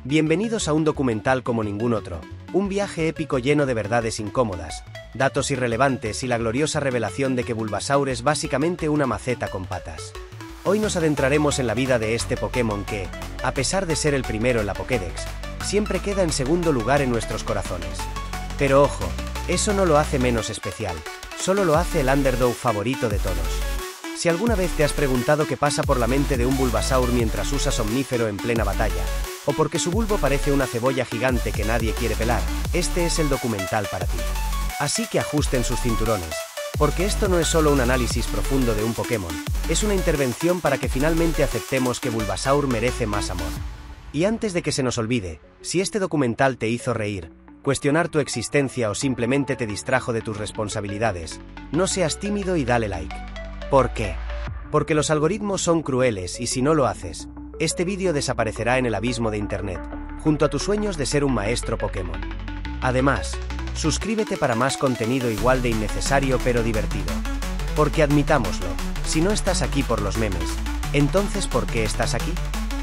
Bienvenidos a un documental como ningún otro, un viaje épico lleno de verdades incómodas, datos irrelevantes y la gloriosa revelación de que Bulbasaur es básicamente una maceta con patas. Hoy nos adentraremos en la vida de este Pokémon que, a pesar de ser el primero en la Pokédex, siempre queda en segundo lugar en nuestros corazones. Pero ojo, eso no lo hace menos especial, solo lo hace el underdog favorito de todos. Si alguna vez te has preguntado qué pasa por la mente de un Bulbasaur mientras usa Somnífero en plena batalla, o porque su bulbo parece una cebolla gigante que nadie quiere pelar, este es el documental para ti. Así que ajusten sus cinturones, porque esto no es solo un análisis profundo de un Pokémon, es una intervención para que finalmente aceptemos que Bulbasaur merece más amor. Y antes de que se nos olvide, si este documental te hizo reír, cuestionar tu existencia o simplemente te distrajo de tus responsabilidades, no seas tímido y dale like. ¿Por qué? Porque los algoritmos son crueles y si no lo haces, este vídeo desaparecerá en el abismo de internet, junto a tus sueños de ser un maestro Pokémon. Además, suscríbete para más contenido igual de innecesario pero divertido. Porque admitámoslo, si no estás aquí por los memes, entonces ¿por qué estás aquí?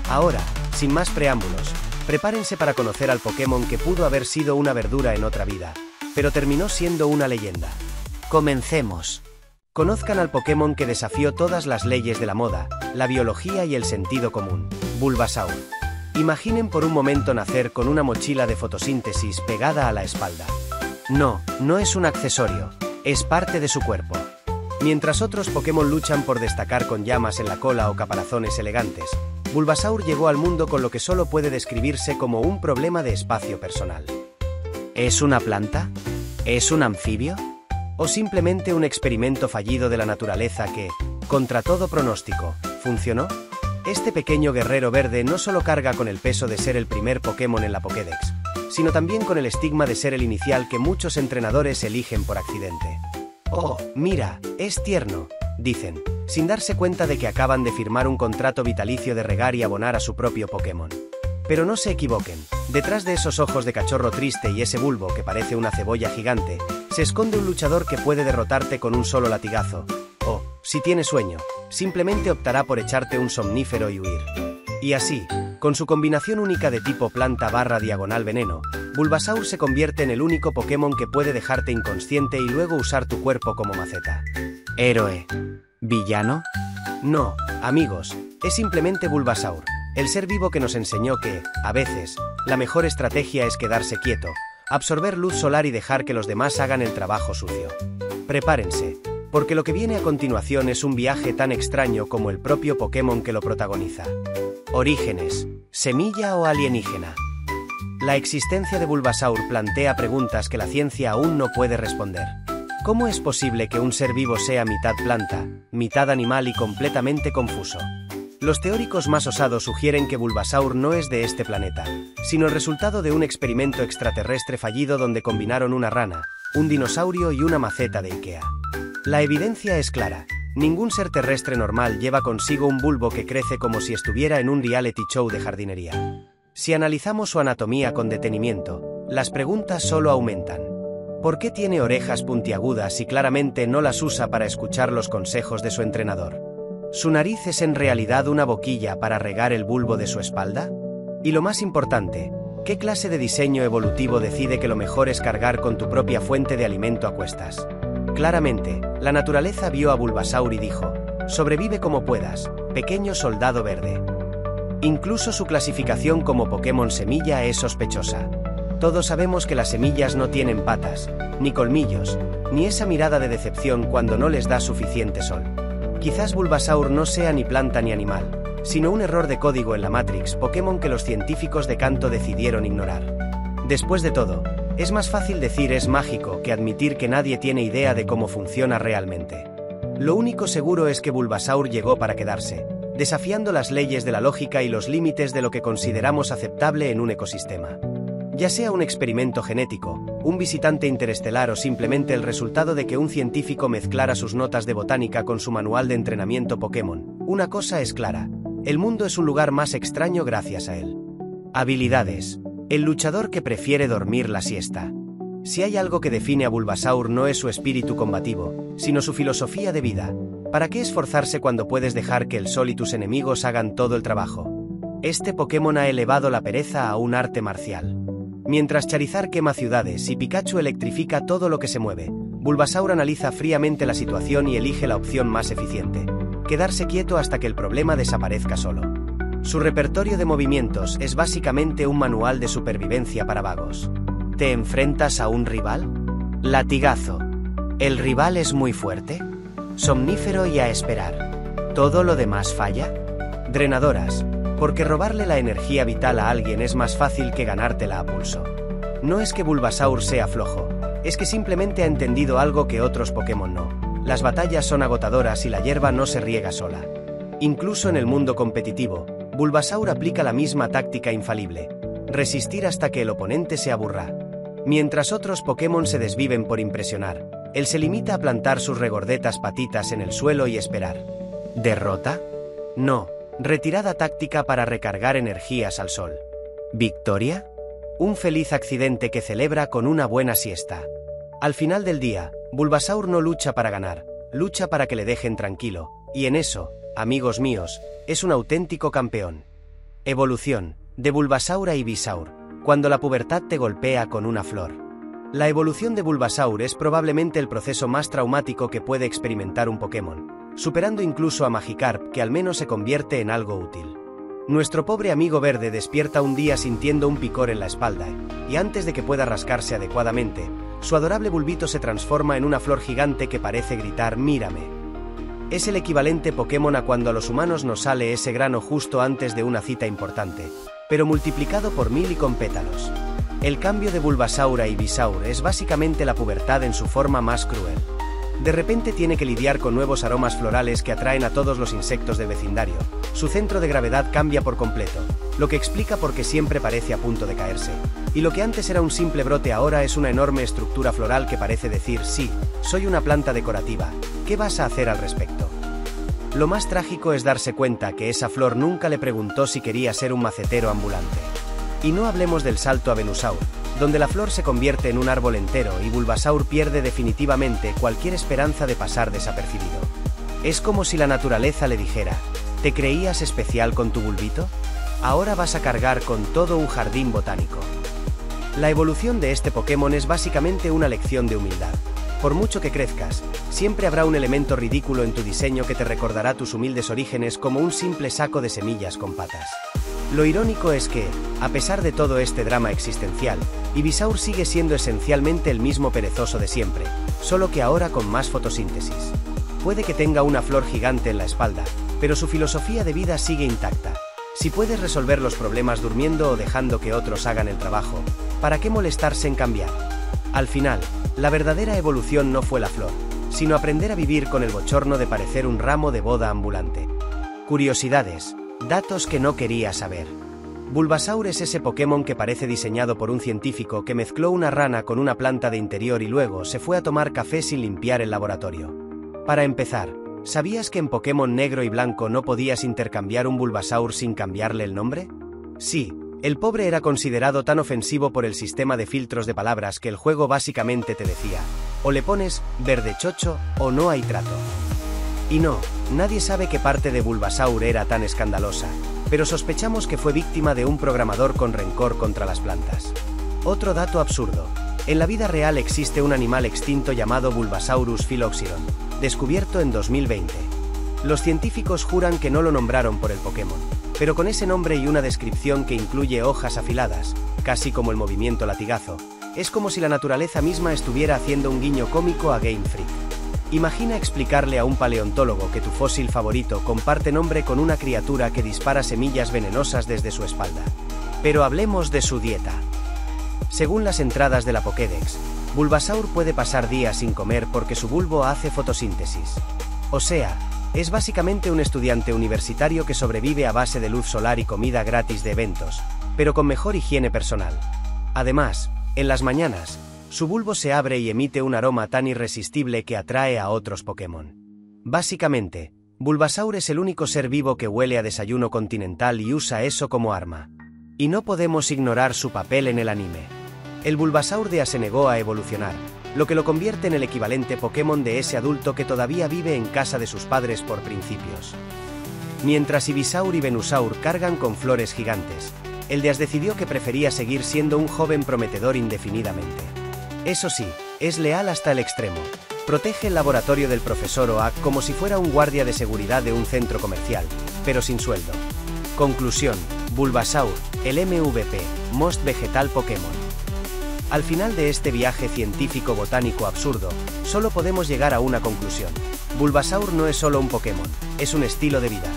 Ahora, sin más preámbulos, prepárense para conocer al Pokémon que pudo haber sido una verdura en otra vida, pero terminó siendo una leyenda. Comencemos. Conozcan al Pokémon que desafió todas las leyes de la moda, la biología y el sentido común, Bulbasaur. Imaginen por un momento nacer con una mochila de fotosíntesis pegada a la espalda. No, no es un accesorio, es parte de su cuerpo. Mientras otros Pokémon luchan por destacar con llamas en la cola o caparazones elegantes, Bulbasaur llegó al mundo con lo que solo puede describirse como un problema de espacio personal. ¿Es una planta? ¿Es un anfibio? ¿O simplemente un experimento fallido de la naturaleza que, contra todo pronóstico, funcionó? Este pequeño guerrero verde no solo carga con el peso de ser el primer Pokémon en la Pokédex, sino también con el estigma de ser el inicial que muchos entrenadores eligen por accidente. «Oh, mira, es tierno», dicen, sin darse cuenta de que acaban de firmar un contrato vitalicio de regar y abonar a su propio Pokémon. Pero no se equivoquen, detrás de esos ojos de cachorro triste y ese bulbo que parece una cebolla gigante, se esconde un luchador que puede derrotarte con un solo latigazo, o, si tiene sueño, simplemente optará por echarte un somnífero y huir. Y así, con su combinación única de tipo planta/diagonal veneno, Bulbasaur se convierte en el único Pokémon que puede dejarte inconsciente y luego usar tu cuerpo como maceta. ¿Héroe? ¿Villano? No, amigos, es simplemente Bulbasaur, el ser vivo que nos enseñó que, a veces, la mejor estrategia es quedarse quieto, absorber luz solar y dejar que los demás hagan el trabajo sucio. Prepárense, porque lo que viene a continuación es un viaje tan extraño como el propio Pokémon que lo protagoniza. Orígenes, semilla o alienígena. La existencia de Bulbasaur plantea preguntas que la ciencia aún no puede responder. ¿Cómo es posible que un ser vivo sea mitad planta, mitad animal y completamente confuso? Los teóricos más osados sugieren que Bulbasaur no es de este planeta, sino el resultado de un experimento extraterrestre fallido donde combinaron una rana, un dinosaurio y una maceta de Ikea. La evidencia es clara, ningún ser terrestre normal lleva consigo un bulbo que crece como si estuviera en un reality show de jardinería. Si analizamos su anatomía con detenimiento, las preguntas solo aumentan. ¿Por qué tiene orejas puntiagudas y claramente no las usa para escuchar los consejos de su entrenador? ¿Su nariz es en realidad una boquilla para regar el bulbo de su espalda? Y lo más importante, ¿qué clase de diseño evolutivo decide que lo mejor es cargar con tu propia fuente de alimento a cuestas? Claramente, la naturaleza vio a Bulbasaur y dijo, sobrevive como puedas, pequeño soldado verde. Incluso su clasificación como Pokémon semilla es sospechosa. Todos sabemos que las semillas no tienen patas, ni colmillos, ni esa mirada de decepción cuando no les da suficiente sol. Quizás Bulbasaur no sea ni planta ni animal, sino un error de código en la Matrix Pokémon que los científicos de Kanto decidieron ignorar. Después de todo, es más fácil decir es mágico que admitir que nadie tiene idea de cómo funciona realmente. Lo único seguro es que Bulbasaur llegó para quedarse, desafiando las leyes de la lógica y los límites de lo que consideramos aceptable en un ecosistema. Ya sea un experimento genético, un visitante interestelar o simplemente el resultado de que un científico mezclara sus notas de botánica con su manual de entrenamiento Pokémon, una cosa es clara, el mundo es un lugar más extraño gracias a él. Habilidades. El luchador que prefiere dormir la siesta. Si hay algo que define a Bulbasaur no es su espíritu combativo, sino su filosofía de vida. ¿Para qué esforzarse cuando puedes dejar que el sol y tus enemigos hagan todo el trabajo? Este Pokémon ha elevado la pereza a un arte marcial. Mientras Charizard quema ciudades y Pikachu electrifica todo lo que se mueve, Bulbasaur analiza fríamente la situación y elige la opción más eficiente: quedarse quieto hasta que el problema desaparezca solo. Su repertorio de movimientos es básicamente un manual de supervivencia para vagos. ¿Te enfrentas a un rival? Latigazo. ¿El rival es muy fuerte? Somnífero y a esperar. ¿Todo lo demás falla? Drenadoras. Porque robarle la energía vital a alguien es más fácil que ganártela a pulso. No es que Bulbasaur sea flojo, es que simplemente ha entendido algo que otros Pokémon no. Las batallas son agotadoras y la hierba no se riega sola. Incluso en el mundo competitivo, Bulbasaur aplica la misma táctica infalible: resistir hasta que el oponente se aburra. Mientras otros Pokémon se desviven por impresionar, él se limita a plantar sus regordetas patitas en el suelo y esperar. ¿Derrota? No. Retirada táctica para recargar energías al sol. ¿Victoria? Un feliz accidente que celebra con una buena siesta. Al final del día, Bulbasaur no lucha para ganar, lucha para que le dejen tranquilo, y en eso, amigos míos, es un auténtico campeón. Evolución, de Bulbasaur a Ivysaur, cuando la pubertad te golpea con una flor. La evolución de Bulbasaur es probablemente el proceso más traumático que puede experimentar un Pokémon, superando incluso a Magikarp, que al menos se convierte en algo útil. Nuestro pobre amigo verde despierta un día sintiendo un picor en la espalda, y antes de que pueda rascarse adecuadamente, su adorable bulbito se transforma en una flor gigante que parece gritar «mírame». Es el equivalente Pokémon a cuando a los humanos nos sale ese grano justo antes de una cita importante, pero multiplicado por 1000 y con pétalos. El cambio de Bulbasaur a Ivysaur es básicamente la pubertad en su forma más cruel. De repente tiene que lidiar con nuevos aromas florales que atraen a todos los insectos del vecindario. Su centro de gravedad cambia por completo, lo que explica por qué siempre parece a punto de caerse. Y lo que antes era un simple brote ahora es una enorme estructura floral que parece decir: sí, soy una planta decorativa, ¿qué vas a hacer al respecto? Lo más trágico es darse cuenta que esa flor nunca le preguntó si quería ser un macetero ambulante. Y no hablemos del salto a Venusaur, donde la flor se convierte en un árbol entero y Bulbasaur pierde definitivamente cualquier esperanza de pasar desapercibido. Es como si la naturaleza le dijera: ¿te creías especial con tu bulbito? Ahora vas a cargar con todo un jardín botánico. La evolución de este Pokémon es básicamente una lección de humildad. Por mucho que crezcas, siempre habrá un elemento ridículo en tu diseño que te recordará tus humildes orígenes como un simple saco de semillas con patas. Lo irónico es que, a pesar de todo este drama existencial, Ivysaur sigue siendo esencialmente el mismo perezoso de siempre, solo que ahora con más fotosíntesis. Puede que tenga una flor gigante en la espalda, pero su filosofía de vida sigue intacta. Si puedes resolver los problemas durmiendo o dejando que otros hagan el trabajo, ¿para qué molestarse en cambiar? Al final, la verdadera evolución no fue la flor, sino aprender a vivir con el bochorno de parecer un ramo de boda ambulante. Curiosidades. Datos que no quería saber. Bulbasaur es ese Pokémon que parece diseñado por un científico que mezcló una rana con una planta de interior y luego se fue a tomar café sin limpiar el laboratorio. Para empezar, ¿sabías que en Pokémon Negro y Blanco no podías intercambiar un Bulbasaur sin cambiarle el nombre? Sí, el pobre era considerado tan ofensivo por el sistema de filtros de palabras que el juego básicamente te decía: o le pones verde chocho o no hay trato. Y no, nadie sabe qué parte de Bulbasaur era tan escandalosa, pero sospechamos que fue víctima de un programador con rencor contra las plantas. Otro dato absurdo: en la vida real existe un animal extinto llamado Bulbasaurus phylloxeron, descubierto en 2020. Los científicos juran que no lo nombraron por el Pokémon, pero con ese nombre y una descripción que incluye hojas afiladas, casi como el movimiento latigazo, es como si la naturaleza misma estuviera haciendo un guiño cómico a Game Freak. Imagina explicarle a un paleontólogo que tu fósil favorito comparte nombre con una criatura que dispara semillas venenosas desde su espalda. Pero hablemos de su dieta. Según las entradas de la Pokédex, Bulbasaur puede pasar días sin comer porque su bulbo hace fotosíntesis. O sea, es básicamente un estudiante universitario que sobrevive a base de luz solar y comida gratis de eventos, pero con mejor higiene personal. Además, en las mañanas, su bulbo se abre y emite un aroma tan irresistible que atrae a otros Pokémon. Básicamente, Bulbasaur es el único ser vivo que huele a desayuno continental y usa eso como arma. Y no podemos ignorar su papel en el anime. El Bulbasaur de se negó a evolucionar, lo que lo convierte en el equivalente Pokémon de ese adulto que todavía vive en casa de sus padres por principios. Mientras Ivysaur y Venusaur cargan con flores gigantes, Eldeas decidió que prefería seguir siendo un joven prometedor indefinidamente. Eso sí, es leal hasta el extremo. Protege el laboratorio del profesor Oak como si fuera un guardia de seguridad de un centro comercial, pero sin sueldo. Conclusión: Bulbasaur, el MVP, Most Vegetal Pokémon. Al final de este viaje científico-botánico absurdo, solo podemos llegar a una conclusión. Bulbasaur no es solo un Pokémon, es un estilo de vida.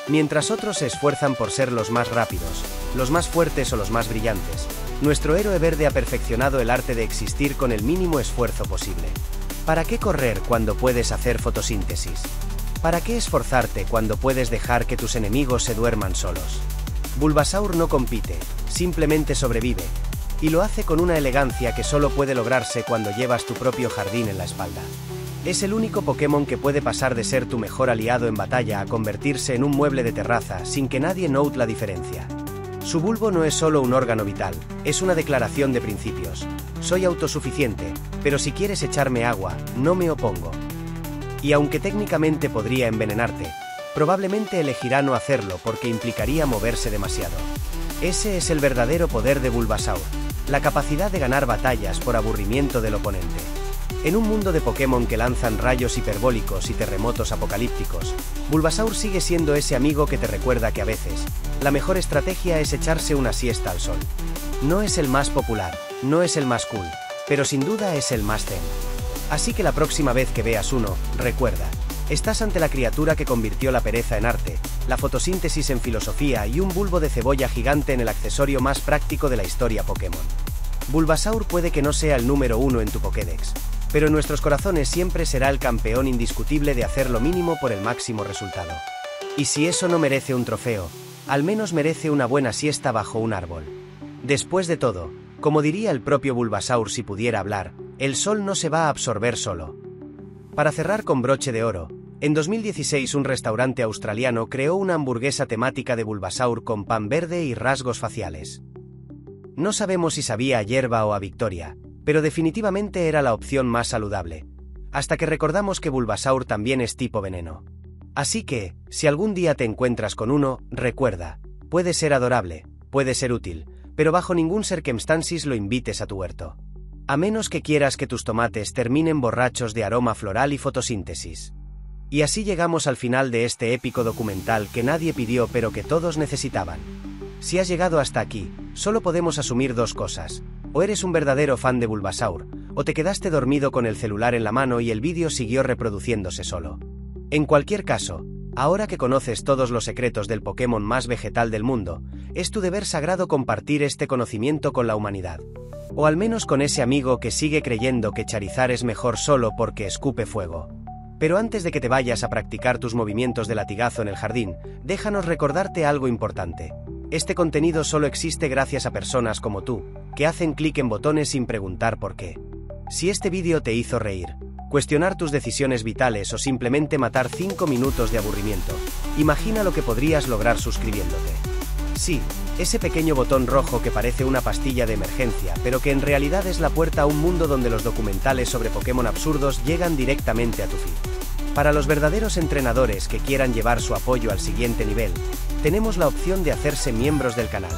Mientras otros se esfuerzan por ser los más rápidos, los más fuertes o los más brillantes, nuestro héroe verde ha perfeccionado el arte de existir con el mínimo esfuerzo posible. ¿Para qué correr cuando puedes hacer fotosíntesis? ¿Para qué esforzarte cuando puedes dejar que tus enemigos se duerman solos? Bulbasaur no compite, simplemente sobrevive, y lo hace con una elegancia que solo puede lograrse cuando llevas tu propio jardín en la espalda. Es el único Pokémon que puede pasar de ser tu mejor aliado en batalla a convertirse en un mueble de terraza sin que nadie note la diferencia. Su bulbo no es solo un órgano vital, es una declaración de principios. Soy autosuficiente, pero si quieres echarme agua, no me opongo. Y aunque técnicamente podría envenenarte, probablemente elegirá no hacerlo porque implicaría moverse demasiado. Ese es el verdadero poder de Bulbasaur, la capacidad de ganar batallas por aburrimiento del oponente. En un mundo de Pokémon que lanzan rayos hiperbólicos y terremotos apocalípticos, Bulbasaur sigue siendo ese amigo que te recuerda que a veces, la mejor estrategia es echarse una siesta al sol. No es el más popular, no es el más cool, pero sin duda es el más zen. Así que la próxima vez que veas uno, recuerda, estás ante la criatura que convirtió la pereza en arte, la fotosíntesis en filosofía y un bulbo de cebolla gigante en el accesorio más práctico de la historia Pokémon. Bulbasaur puede que no sea el número 1 en tu Pokédex, pero en nuestros corazones siempre será el campeón indiscutible de hacer lo mínimo por el máximo resultado. Y si eso no merece un trofeo, al menos merece una buena siesta bajo un árbol. Después de todo, como diría el propio Bulbasaur si pudiera hablar, el sol no se va a absorber solo. Para cerrar con broche de oro, en 2016 un restaurante australiano creó una hamburguesa temática de Bulbasaur con pan verde y rasgos faciales. No sabemos si sabía a hierba o a victoria, pero definitivamente era la opción más saludable, hasta que recordamos que Bulbasaur también es tipo veneno. Así que, si algún día te encuentras con uno, recuerda, puede ser adorable, puede ser útil, pero bajo ningún circunstancias lo invites a tu huerto. A menos que quieras que tus tomates terminen borrachos de aroma floral y fotosíntesis. Y así llegamos al final de este épico documental que nadie pidió pero que todos necesitaban. Si has llegado hasta aquí, solo podemos asumir dos cosas: o eres un verdadero fan de Bulbasaur, o te quedaste dormido con el celular en la mano y el vídeo siguió reproduciéndose solo. En cualquier caso, ahora que conoces todos los secretos del Pokémon más vegetal del mundo, es tu deber sagrado compartir este conocimiento con la humanidad. O al menos con ese amigo que sigue creyendo que Charizard es mejor solo porque escupe fuego. Pero antes de que te vayas a practicar tus movimientos de latigazo en el jardín, déjanos recordarte algo importante. Este contenido solo existe gracias a personas como tú, que hacen clic en botones sin preguntar por qué. Si este vídeo te hizo reír, cuestionar tus decisiones vitales o simplemente matar 5 minutos de aburrimiento, imagina lo que podrías lograr suscribiéndote. Sí, ese pequeño botón rojo que parece una pastilla de emergencia, pero que en realidad es la puerta a un mundo donde los documentales sobre Pokémon absurdos llegan directamente a tu feed. Para los verdaderos entrenadores que quieran llevar su apoyo al siguiente nivel, tenemos la opción de hacerse miembros del canal.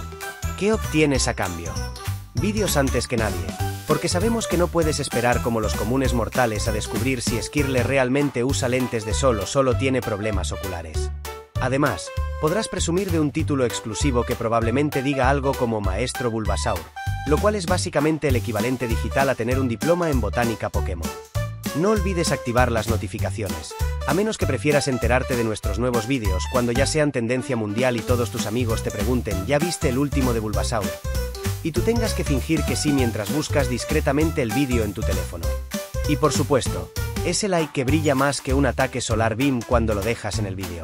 ¿Qué obtienes a cambio? Vídeos antes que nadie, porque sabemos que no puedes esperar como los comunes mortales a descubrir si Skirle realmente usa lentes de sol o solo tiene problemas oculares. Además, podrás presumir de un título exclusivo que probablemente diga algo como Maestro Bulbasaur, lo cual es básicamente el equivalente digital a tener un diploma en botánica Pokémon. No olvides activar las notificaciones, a menos que prefieras enterarte de nuestros nuevos vídeos cuando ya sean tendencia mundial y todos tus amigos te pregunten ¿ya viste el último de Bulbasaur? Y tú tengas que fingir que sí mientras buscas discretamente el vídeo en tu teléfono. Y por supuesto, ese like que brilla más que un ataque solar beam cuando lo dejas en el vídeo.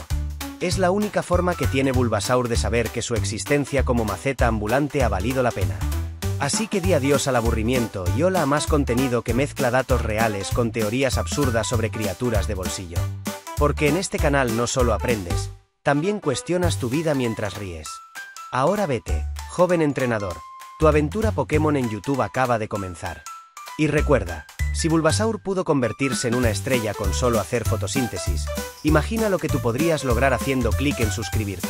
Es la única forma que tiene Bulbasaur de saber que su existencia como maceta ambulante ha valido la pena. Así que di adiós al aburrimiento y hola a más contenido que mezcla datos reales con teorías absurdas sobre criaturas de bolsillo. Porque en este canal no solo aprendes, también cuestionas tu vida mientras ríes. Ahora vete, joven entrenador, tu aventura Pokémon en YouTube acaba de comenzar. Y recuerda, Si Bulbasaur pudo convertirse en una estrella con solo hacer fotosíntesis, imagina lo que tú podrías lograr haciendo clic en suscribirte.